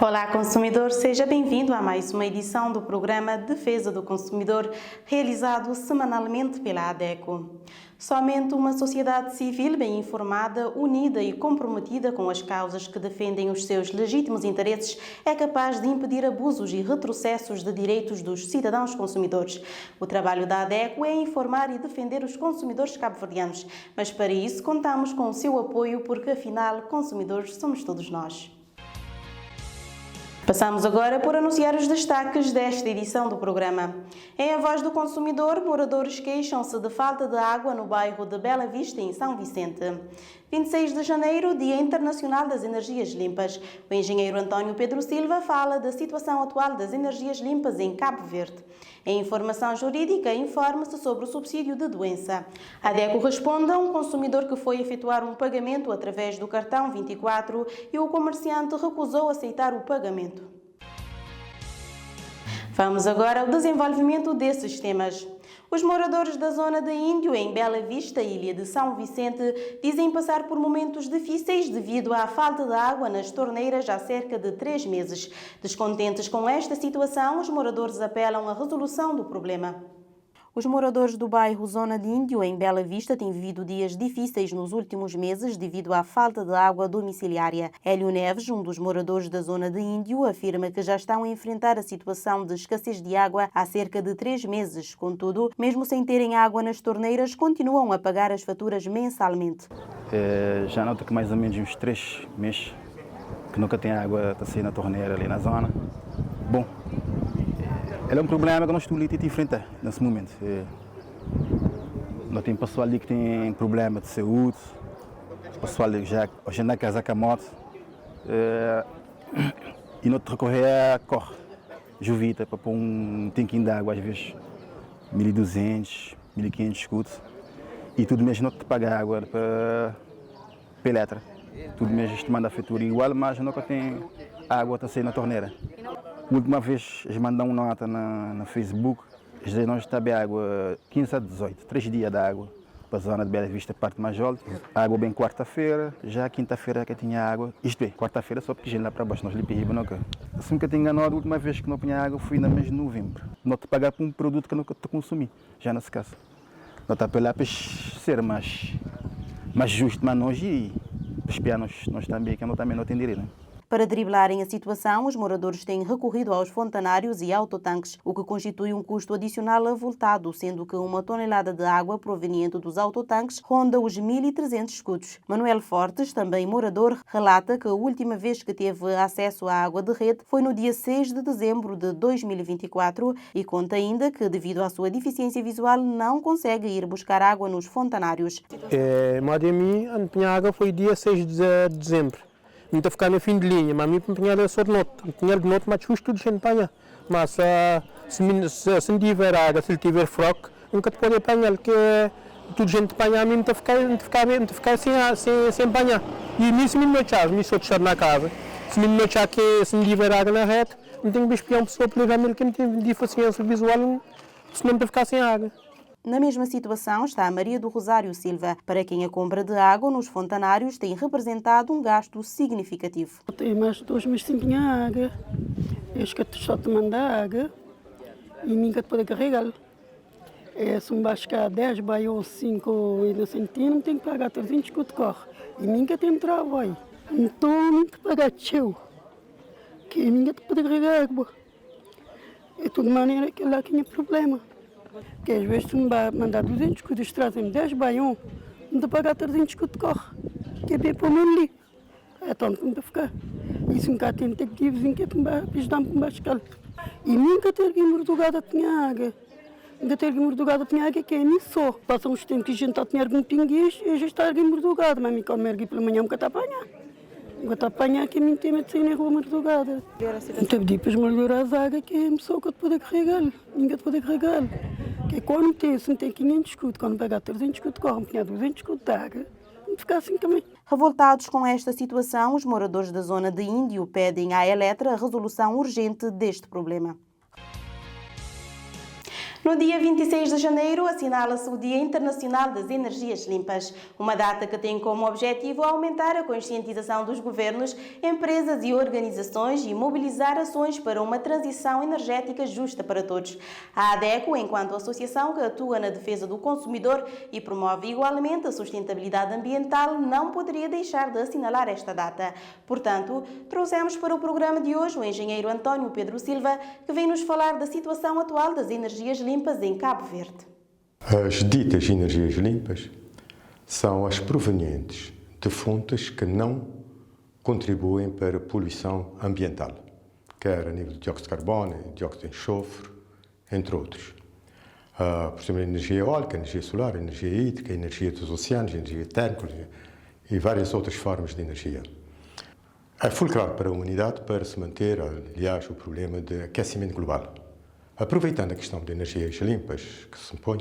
Olá, consumidor, seja bem-vindo a mais uma edição do programa Defesa do Consumidor, realizado semanalmente pela ADECO. Somente uma sociedade civil bem informada, unida e comprometida com as causas que defendem os seus legítimos interesses é capaz de impedir abusos e retrocessos de direitos dos cidadãos consumidores. O trabalho da ADECO é informar e defender os consumidores cabo-verdianos, mas para isso contamos com o seu apoio porque, afinal, consumidores somos todos nós. Passamos agora por anunciar os destaques desta edição do programa. Em A Voz do Consumidor, moradores queixam-se de falta de água no bairro de Bela Vista, em São Vicente. 26 de janeiro, Dia Internacional das Energias Limpas. O engenheiro António Pedro Silva fala da situação atual das energias limpas em Cabo Verde. Em informação jurídica, informa-se sobre o subsídio de doença. A ADECO responde a um consumidor que foi efetuar um pagamento através do cartão 24 e o comerciante recusou aceitar o pagamento. Vamos agora ao desenvolvimento desses temas. Os moradores da zona de Índio, em Bela Vista, ilha de São Vicente, dizem passar por momentos difíceis devido à falta de água nas torneiras há cerca de 3 meses. Descontentes com esta situação, os moradores apelam à resolução do problema. Os moradores do bairro Zona de Índio, em Bela Vista, têm vivido dias difíceis nos últimos meses devido à falta de água domiciliária. Hélio Neves, um dos moradores da Zona de Índio, afirma que já estão a enfrentar a situação de escassez de água há cerca de 3 meses. Contudo, mesmo sem terem água nas torneiras, continuam a pagar as faturas mensalmente. Já noto que mais ou menos uns 3 meses que nunca tem água a sair na torneira ali na zona. Bom, é um problema que nós estamos a enfrentar nesse momento. Nós temos pessoal ali que tem problema de saúde, pessoal ali já hoje na casa com a moto, e nós recorrer a corre, juvita, para pôr um tanquinho de água, às vezes 1.200, 1.500 escudos, e tudo mesmo nós te paga água para letra. Tudo mesmo te manda a fatura igual, mas nunca tem água a sair na torneira. A última vez eles mandaram uma nota na Facebook, eles nós também água 15 a 18, 3 dias de água para a zona de Bela Vista, parte mais alta. Água bem quarta-feira, já quinta-feira que tinha água, isto é, quarta-feira só porque lá para baixo, nós lhe pedimos não. Assim que eu tenho enganado, a última vez que não tinha água foi no mês de novembro. Não te pagar por um produto que não te consumi, já nesse caso. Não está para lá para ser mais justo, mas nós e espiar nós também, que nós também não tem direito. Para driblarem a situação, os moradores têm recorrido aos fontanários e autotanques, o que constitui um custo adicional avultado, sendo que uma tonelada de água proveniente dos autotanques ronda os 1.300 escudos. Manuel Fortes, também morador, relata que a última vez que teve acesso à água de rede foi no dia 6 de dezembro de 2024 e conta ainda que, devido à sua deficiência visual, não consegue ir buscar água nos fontanários. Mas a mim, a minha água foi dia 6 de dezembro. Não estou ficando no fim de linha, mas a mim não só de noite. Não tinha de noite, mas justo tudo gente apanha. Mas se não tiver água, se ele tiver froque, nunca te pode apanhar, porque tudo gente apanha, a mim não ficar sem apanhar. E nisso me não sou deixar na casa. Se me não que se não tiver água na rede, não tenho que espiar uma pessoa para levar que não tem deficiência visual, senão para ficar sem água. Na mesma situação está a Maria do Rosário Silva, para quem a compra de água nos fontanários tem representado um gasto significativo. Tem mais de 2 meses sem ter água, eles que só te mandam água e ninguém pode carregar. Se me bascar 10 baiões, 5 e não centímetros, tem que pagar 300 que corre. E ninguém tem trabalho. Então, não te pagar teu, que ninguém pode carregar água. É de toda maneira que lá tinha problema. Porque às vezes tu me vai mandar 200 escudos, trazem 10 baiões, não te pagar 300 escudos de corre, que é bem para o meu ali. É tanto que não te ficar. Isso nunca tem detectives em que tu me ajudar para bascar. E nunca ter que mordugada tinha água. Nunca ter que mordugada tinha água, que é nisso só. Passam os tempos que a gente está a ter algum pinguês e já está alguém mordugada, mas me quando me ergui pela manhã nunca está a apanhar. Nunca está a apanhar que a mim tem de sair na rua mordugada. Então pedi para melhorar as águas, que é a pessoa que te pode carregar. Ninguém te pode carregar. Que quando se não tem 500 escudos, quando pegar 300 escudos, corre, pegar 200 escudos de água, não ficar assim também. Revoltados com esta situação, os moradores da zona de Índio pedem à Eletra a resolução urgente deste problema. No dia 26 de janeiro, assinala-se o Dia Internacional das Energias Limpas, uma data que tem como objetivo aumentar a conscientização dos governos, empresas e organizações e mobilizar ações para uma transição energética justa para todos. A ADECO, enquanto associação que atua na defesa do consumidor e promove igualmente a sustentabilidade ambiental, não poderia deixar de assinalar esta data. Portanto, trouxemos para o programa de hoje o engenheiro António Pedro Silva, que vem nos falar da situação atual das energias limpas em Cabo Verde. As ditas energias limpas são as provenientes de fontes que não contribuem para a poluição ambiental, quer a nível de dióxido de carbono, dióxido de enxofre, entre outros. Por exemplo, a energia eólica, a energia solar, a energia hídrica, a energia dos oceanos, a energia térmica e várias outras formas de energia. É fulcral para a humanidade para se manter, aliás, o problema de aquecimento global. Aproveitando a questão de energias limpas que se impõe,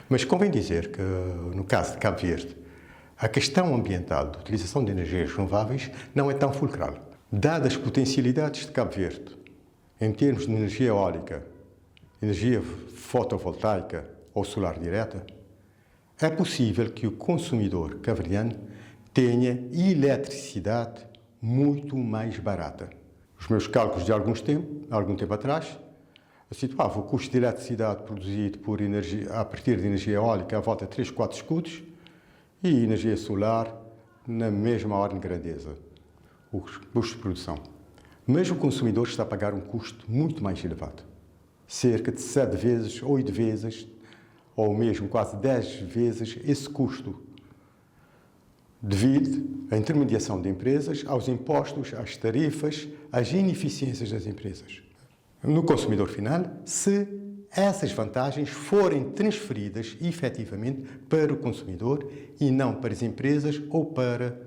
mas convém dizer que, no caso de Cabo Verde, a questão ambiental da utilização de energias renováveis não é tão fulcral. Dadas as potencialidades de Cabo Verde, em termos de energia eólica, energia fotovoltaica ou solar direta, é possível que o consumidor cabo-verdiano tenha eletricidade muito mais barata. Os meus cálculos de algum tempo atrás, situava o custo de eletricidade produzido por energia, a partir de energia eólica à volta de 3, 4 escudos e energia solar na mesma ordem de grandeza, o custo de produção. Mas o consumidor está a pagar um custo muito mais elevado, cerca de 7 vezes, 8 vezes, ou mesmo quase 10 vezes esse custo, devido à intermediação de empresas, aos impostos, às tarifas, às ineficiências das empresas. No consumidor final, se essas vantagens forem transferidas efetivamente para o consumidor e não para as empresas ou para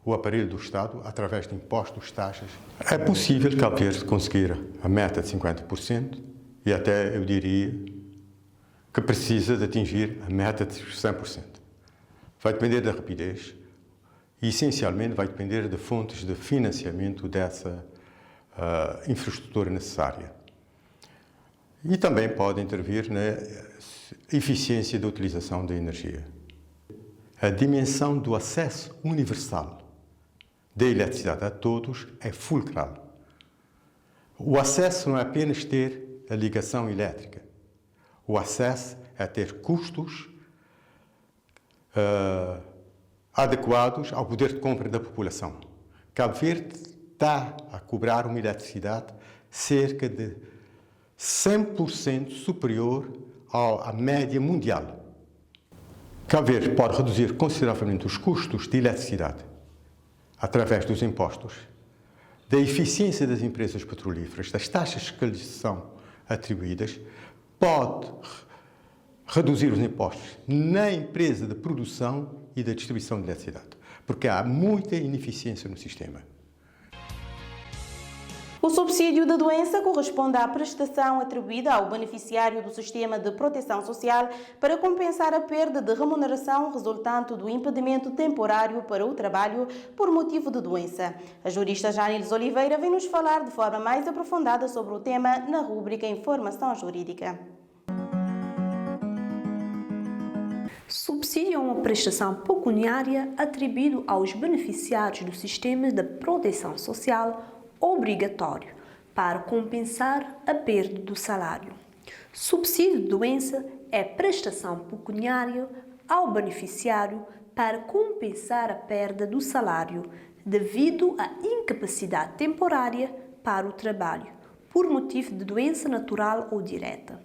o aparelho do Estado através de impostos, taxas. É possível Cabo Verde conseguir a meta de 50% e até eu diria que precisa de atingir a meta de 100%. Vai depender da rapidez e, essencialmente, vai depender de fontes de financiamento dessa infraestrutura necessária. E também pode intervir na eficiência da utilização da energia. A dimensão do acesso universal da eletricidade a todos é fulcral. O acesso não é apenas ter a ligação elétrica. O acesso é ter custos adequados ao poder de compra da população. Cabo Verde está a cobrar uma eletricidade cerca de 100% superior à média mundial. Cabo Verde pode reduzir consideravelmente os custos de eletricidade através dos impostos, da eficiência das empresas petrolíferas, das taxas que lhes são atribuídas, pode reduzir os impostos na empresa de produção e da distribuição de eletricidade, porque há muita ineficiência no sistema. O subsídio de doença corresponde à prestação atribuída ao beneficiário do Sistema de Proteção Social para compensar a perda de remuneração resultante do impedimento temporário para o trabalho por motivo de doença. A jurista Janilis Oliveira vem nos falar de forma mais aprofundada sobre o tema na rúbrica Informação Jurídica. Subsídio é uma prestação pecuniária atribuída aos beneficiários do Sistema de Proteção Social obrigatório para compensar a perda do salário. Subsídio de doença é prestação pecuniária ao beneficiário para compensar a perda do salário devido à incapacidade temporária para o trabalho, por motivo de doença natural ou direta.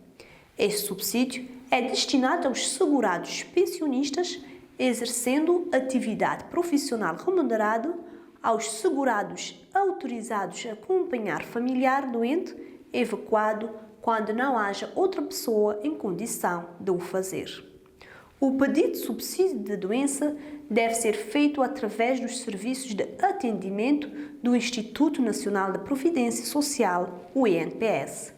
Este subsídio é destinado aos segurados pensionistas exercendo atividade profissional remunerada, aos segurados autorizados a acompanhar familiar doente evacuado quando não haja outra pessoa em condição de o fazer. O pedido de subsídio de doença deve ser feito através dos serviços de atendimento do Instituto Nacional de Previdência Social, o INPS.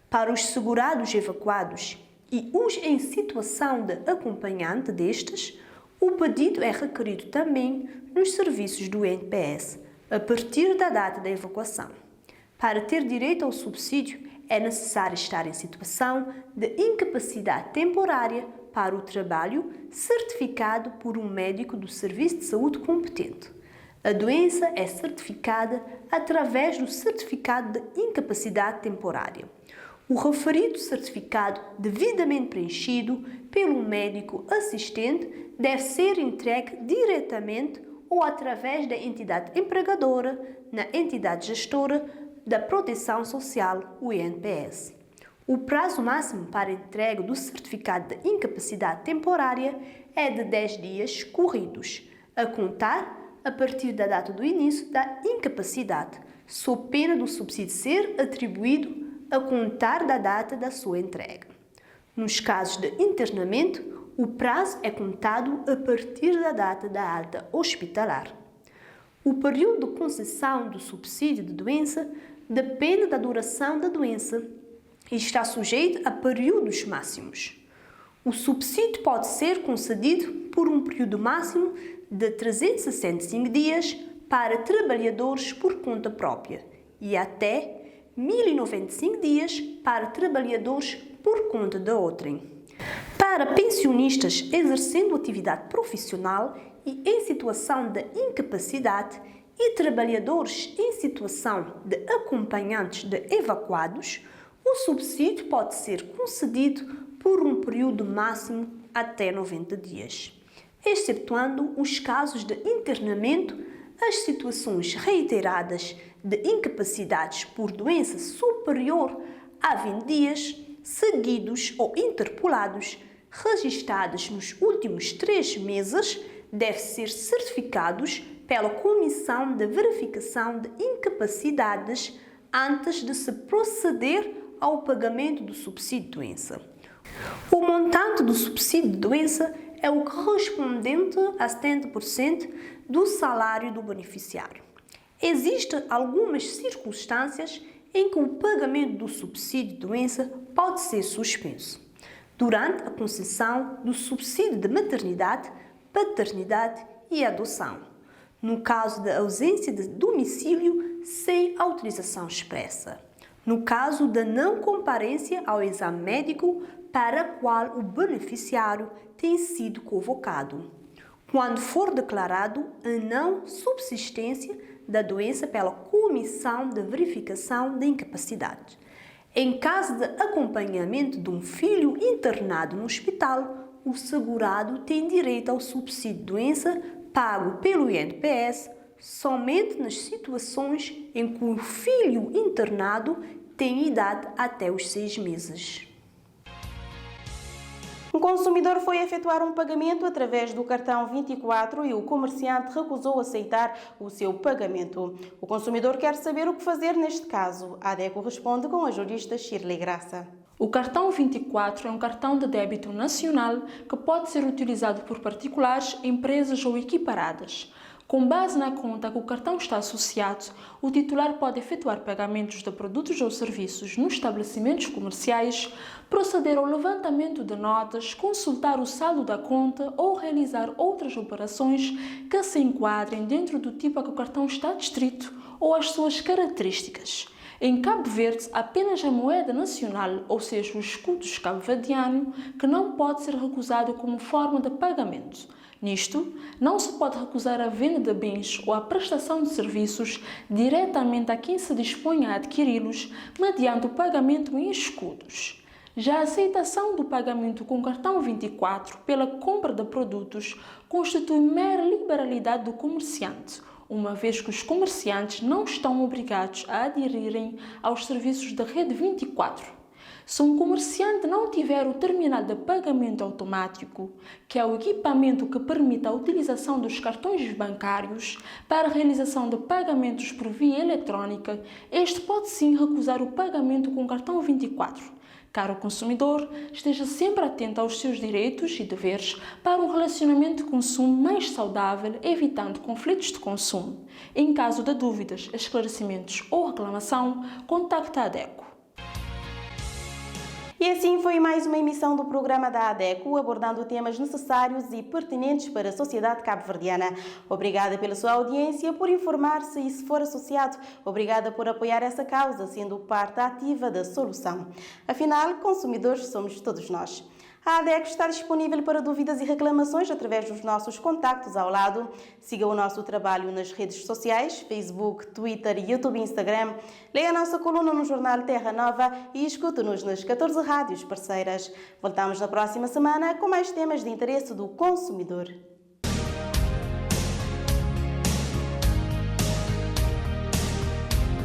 Para os segurados evacuados e os em situação de acompanhante destes, o pedido é requerido também nos serviços do INPS, a partir da data da evacuação. Para ter direito ao subsídio, é necessário estar em situação de incapacidade temporária para o trabalho, certificado por um médico do serviço de saúde competente. A doença é certificada através do certificado de incapacidade temporária. O referido certificado, devidamente preenchido pelo médico assistente, deve ser entregue diretamente ou através da entidade empregadora na entidade gestora da Proteção Social, o INPS. O prazo máximo para entrega do certificado de incapacidade temporária é de 10 dias corridos, a contar a partir da data do início da incapacidade, sob pena do subsídio ser atribuído a contar da data da sua entrega. Nos casos de internamento, o prazo é contado a partir da data da alta hospitalar. O período de concessão do subsídio de doença depende da duração da doença e está sujeito a períodos máximos. O subsídio pode ser concedido por um período máximo de 365 dias para trabalhadores por conta própria e até 1.095 dias para trabalhadores por conta de outrem. Para pensionistas exercendo atividade profissional e em situação de incapacidade e trabalhadores em situação de acompanhantes de evacuados, o subsídio pode ser concedido por um período máximo até 90 dias, excetuando os casos de internamento, as situações reiteradas de incapacidades por doença superior a 20 dias, seguidos ou interpolados, registadas nos últimos 3 meses, devem ser certificados pela Comissão de Verificação de Incapacidades antes de se proceder ao pagamento do subsídio de doença. O montante do subsídio de doença é o correspondente a 70% do salário do beneficiário. Existem algumas circunstâncias em que o pagamento do subsídio de doença pode ser suspenso. Durante a concessão do subsídio de maternidade, paternidade e adoção, no caso da ausência de domicílio sem autorização expressa, no caso da não comparência ao exame médico para o qual o beneficiário tem sido convocado, quando for declarado a não subsistência da doença pela Comissão de Verificação de Incapacidade. Em caso de acompanhamento de um filho internado no hospital, o segurado tem direito ao subsídio de doença pago pelo INPS somente nas situações em que o filho internado tem idade até os 6 meses. Um consumidor foi efetuar um pagamento através do cartão 24 e o comerciante recusou aceitar o seu pagamento. O consumidor quer saber o que fazer neste caso. A ADECO responde com a jurista Shirley Graça. O cartão 24 é um cartão de débito nacional que pode ser utilizado por particulares, empresas ou equiparadas. Com base na conta que o cartão está associado, o titular pode efetuar pagamentos de produtos ou serviços nos estabelecimentos comerciais, proceder ao levantamento de notas, consultar o saldo da conta ou realizar outras operações que se enquadrem dentro do tipo a que o cartão está distrito ou as suas características. Em Cabo Verde, apenas a moeda nacional, ou seja, o escudo cabo-verdiano, que não pode ser recusado como forma de pagamento. Nisto, não se pode recusar a venda de bens ou a prestação de serviços diretamente a quem se dispõe a adquiri-los mediante o pagamento em escudos. Já a aceitação do pagamento com cartão 24 pela compra de produtos constitui mera liberalidade do comerciante, uma vez que os comerciantes não estão obrigados a aderirem aos serviços da Rede 24. Se um comerciante não tiver o terminal de pagamento automático, que é o equipamento que permite a utilização dos cartões bancários para a realização de pagamentos por via eletrónica, este pode sim recusar o pagamento com cartão 24. Caro consumidor, esteja sempre atento aos seus direitos e deveres para um relacionamento de consumo mais saudável, evitando conflitos de consumo. Em caso de dúvidas, esclarecimentos ou reclamação, contacte a ADECO. E assim foi mais uma emissão do programa da ADECO, abordando temas necessários e pertinentes para a sociedade cabo-verdiana. Obrigada pela sua audiência, por informar-se e, se for associado, obrigada por apoiar essa causa, sendo parte ativa da solução. Afinal, consumidores somos todos nós. A ADECO está disponível para dúvidas e reclamações através dos nossos contactos ao lado. Siga o nosso trabalho nas redes sociais, Facebook, Twitter, YouTube e Instagram. Leia a nossa coluna no jornal Terra Nova e escute-nos nas 14 rádios parceiras. Voltamos na próxima semana com mais temas de interesse do consumidor.